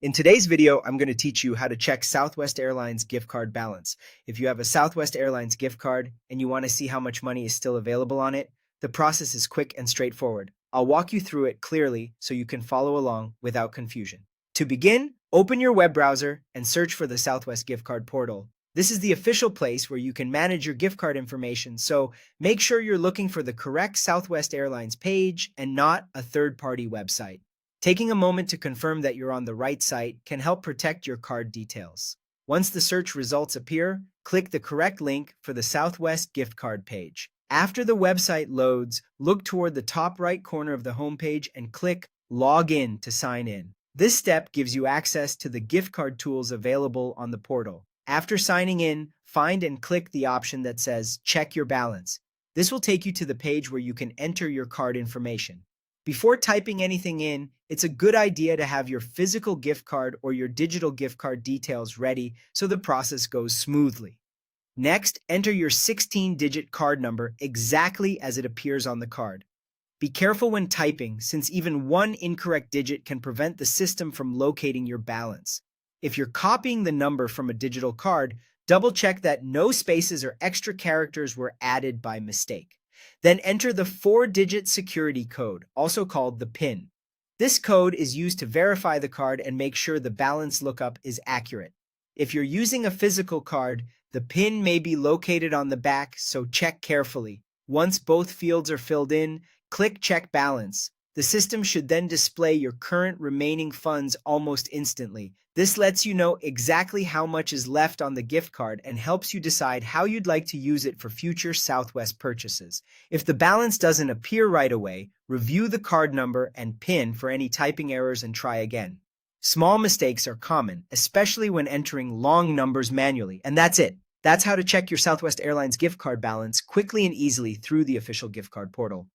In today's video, I'm going to teach you how to check Southwest Airlines gift card balance. If you have a Southwest Airlines gift card and you want to see how much money is still available on it, the process is quick and straightforward. I'll walk you through it clearly so you can follow along without confusion. To begin, open your web browser and search for the Southwest gift card portal. This is the official place where you can manage your gift card information, so make sure you're looking for the correct Southwest Airlines page and not a third-party website. Taking a moment to confirm that you're on the right site can help protect your card details. Once the search results appear, click the correct link for the Southwest gift card page. After the website loads, look toward the top right corner of the homepage and click Log In to sign in. This step gives you access to the gift card tools available on the portal. After signing in, find and click the option that says Check Your Balance. This will take you to the page where you can enter your card information. Before typing anything in, it's a good idea to have your physical gift card or your digital gift card details ready so the process goes smoothly. Next, enter your 16-digit card number exactly as it appears on the card. Be careful when typing, since even one incorrect digit can prevent the system from locating your balance. If you're copying the number from a digital card, double-check that no spaces or extra characters were added by mistake. Then enter the 4-digit security code, also called the PIN. This code is used to verify the card and make sure the balance lookup is accurate. If you're using a physical card, the PIN may be located on the back, so check carefully. Once both fields are filled in, click Check Balance. The system should then display your current remaining funds almost instantly. This lets you know exactly how much is left on the gift card and helps you decide how you'd like to use it for future Southwest purchases. If the balance doesn't appear right away, review the card number and PIN for any typing errors and try again. Small mistakes are common, especially when entering long numbers manually. And that's it. That's how to check your Southwest Airlines gift card balance quickly and easily through the official gift card portal.